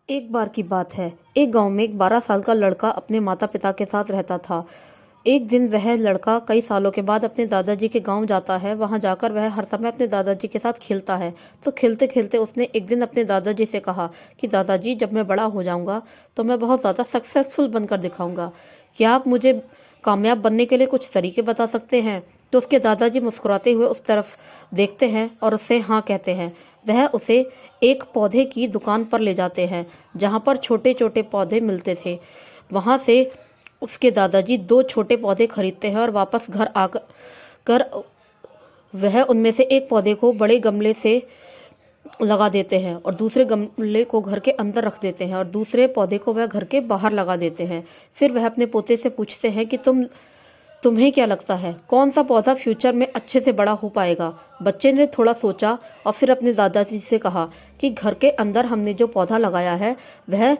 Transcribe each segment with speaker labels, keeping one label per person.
Speaker 1: एक बार की बात है। एक गांव में एक 12 साल का लड़का अपने माता पिता के साथ रहता था। एक दिन वह लड़का कई सालों के बाद अपने दादाजी के गांव जाता है। वहां जाकर वह हर समय अपने दादाजी के साथ खेलता है। तो खेलते खेलते उसने एक दिन अपने दादाजी से कहा कि दादाजी, जब मैं बड़ा हो जाऊंगा तो मैं बहुत ज़्यादा सक्सेसफुल बनकर दिखाऊंगा। क्या आप मुझे कामयाब बनने के लिए कुछ तरीके बता सकते हैं? तो उसके दादाजी मुस्कुराते हुए उस तरफ देखते हैं और उससे हाँ कहते हैं। वह उसे एक पौधे की दुकान पर ले जाते हैं जहाँ पर छोटे छोटे पौधे मिलते थे। वहाँ से उसके दादाजी दो छोटे पौधे खरीदते हैं और वापस घर आकर कर वह उनमें से एक पौधे को बड़े गमले से लगा देते हैं और दूसरे गमले को घर के अंदर रख देते हैं और दूसरे पौधे को वह घर के बाहर लगा देते हैं। फिर वह अपने पोते से पूछते हैं कि तुम्हें क्या लगता है कौन सा पौधा फ्यूचर में अच्छे से बड़ा हो पाएगा? बच्चे ने थोड़ा सोचा और फिर अपने दादाजी से कहा कि घर के अंदर हमने जो पौधा लगाया है वह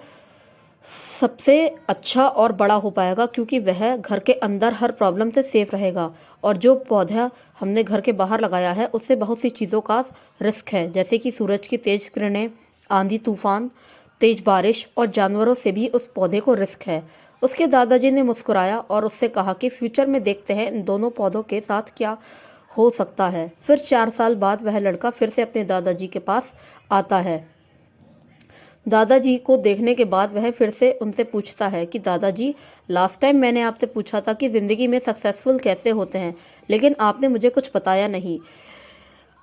Speaker 1: सबसे अच्छा और बड़ा हो पाएगा, क्योंकि वह घर के अंदर हर प्रॉब्लम से सेफ रहेगा। और जो पौधा हमने घर के बाहर लगाया है उससे बहुत सी चीज़ों का रिस्क है, जैसे कि सूरज की तेज किरणें, आंधी तूफान, तेज बारिश और जानवरों से भी उस पौधे को रिस्क है। उसके दादाजी ने मुस्कुराया और उससे कहा कि फ्यूचर में देखते हैं इन दोनों पौधों के साथ क्या हो सकता है। फिर 4 साल बाद वह लड़का फिर से अपने दादाजी के पास आता है। दादाजी को देखने के बाद वह फिर से उनसे पूछता है कि दादाजी, लास्ट टाइम मैंने आपसे पूछा था कि ज़िंदगी में सक्सेसफुल कैसे होते हैं, लेकिन आपने मुझे कुछ बताया नहीं।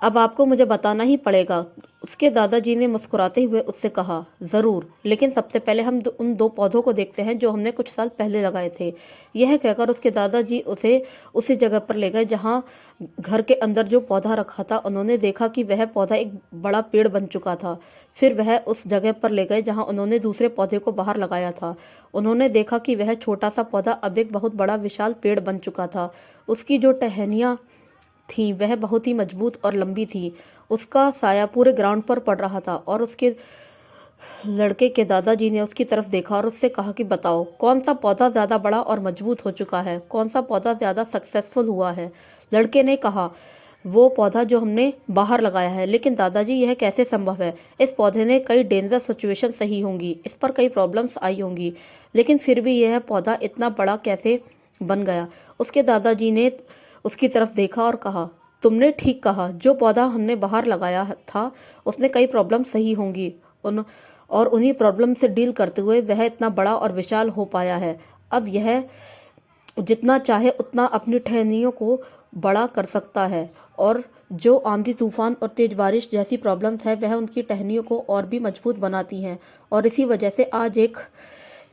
Speaker 1: अब आपको मुझे बताना ही पड़ेगा। उसके दादाजी ने मुस्कुराते हुए उससे कहा, ज़रूर, लेकिन सबसे पहले हम उन दो पौधों को देखते हैं जो हमने कुछ साल पहले लगाए थे। यह कहकर उसके दादाजी उसे उसी जगह पर ले गए जहाँ घर के अंदर जो पौधा रखा था। उन्होंने देखा कि वह पौधा एक बड़ा पेड़ बन चुका था। फिर वह उस जगह पर ले गए जहाँ उन्होंने दूसरे पौधे को बाहर लगाया था। उन्होंने देखा कि वह छोटा सा पौधा अब एक बहुत बड़ा विशाल पेड़ बन चुका था। उसकी जो टहनियाँ थी वह बहुत ही मजबूत और लंबी थी। उसका साया पूरे ग्राउंड पर पड़ रहा था और उसके लड़के के दादाजी ने उसकी तरफ देखा और उससे कहा कि बताओ कौन सा पौधा ज़्यादा बड़ा और मजबूत हो चुका है, कौन सा पौधा ज़्यादा सक्सेसफुल हुआ है। लड़के ने कहा, वो पौधा जो हमने बाहर लगाया है। लेकिन दादाजी, यह कैसे संभव है? इस पौधे ने कई डेंजर सिचुएशन सही होंगी, इस पर कई प्रॉब्लम्स आई होंगी, लेकिन फिर भी यह पौधा इतना बड़ा कैसे बन गया? उसके दादाजी ने उसकी तरफ देखा और कहा, तुमने ठीक कहा, जो पौधा हमने बाहर लगाया था उसने कई प्रॉब्लम सही होंगी और उन्हीं प्रॉब्लम से डील करते हुए वह इतना बड़ा और विशाल हो पाया है। अब यह जितना चाहे उतना अपनी टहनियों को बड़ा कर सकता है और जो आंधी तूफान और तेज बारिश जैसी प्रॉब्लम्स है वह उनकी टहनियों को और भी मजबूत बनाती हैं और इसी वजह से आज एक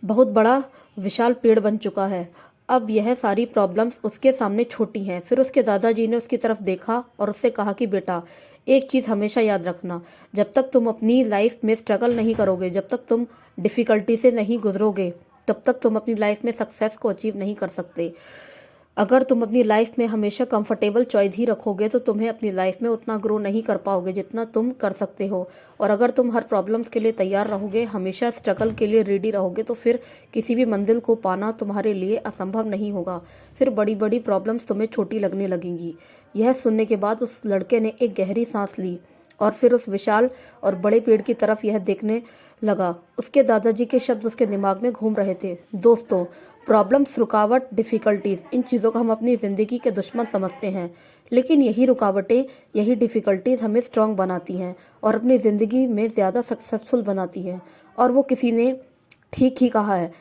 Speaker 1: बहुत बड़ा विशाल पेड़ बन चुका है। अब यह सारी प्रॉब्लम्स उसके सामने छोटी हैं। फिर उसके दादाजी ने उसकी तरफ देखा और उससे कहा कि बेटा, एक चीज़ हमेशा याद रखना, जब तक तुम अपनी लाइफ में स्ट्रगल नहीं करोगे, जब तक तुम डिफ़िकल्टी से नहीं गुजरोगे, तब तक तुम अपनी लाइफ में सक्सेस को अचीव नहीं कर सकते। अगर तुम अपनी लाइफ में हमेशा कंफर्टेबल चॉइस ही रखोगे तो तुम्हें अपनी लाइफ में उतना ग्रो नहीं कर पाओगे जितना तुम कर सकते हो। और अगर तुम हर प्रॉब्लम्स के लिए तैयार रहोगे, हमेशा स्ट्रगल के लिए रेडी रहोगे, तो फिर किसी भी मंजिल को पाना तुम्हारे लिए असंभव नहीं होगा। फिर बड़ी बड़ी प्रॉब्लम्स तुम्हें छोटी लगने लगेंगी। यह सुनने के बाद उस लड़के ने एक गहरी सांस ली और फिर उस विशाल और बड़े पेड़ की तरफ यह देखने लगा। उसके दादाजी के शब्द उसके दिमाग में घूम रहे थे, दोस्तों, प्रॉब्लम्स, रुकावट, डिफ़िकल्टीज, इन चीज़ों को हम अपनी ज़िंदगी के दुश्मन समझते हैं, लेकिन यही रुकावटें, यही डिफ़िकल्टीज हमें स्ट्रांग बनाती हैं और अपनी ज़िंदगी में ज़्यादा सक्सेसफुल बनाती हैं। और वो किसी ने ठीक ही कहा है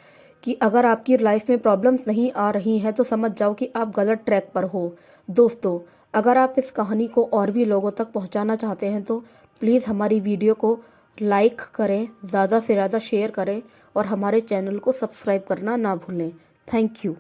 Speaker 1: कि अगर आपकी लाइफ में प्रॉब्लम्स नहीं आ रही हैं तो समझ जाओ कि आप गलत ट्रैक पर हो। दोस्तों, अगर आप इस कहानी को और भी लोगों तक पहुंचाना चाहते हैं तो प्लीज़ हमारी वीडियो को लाइक करें, ज़्यादा से ज़्यादा शेयर करें और हमारे चैनल को सब्सक्राइब करना ना भूलें। Thank you.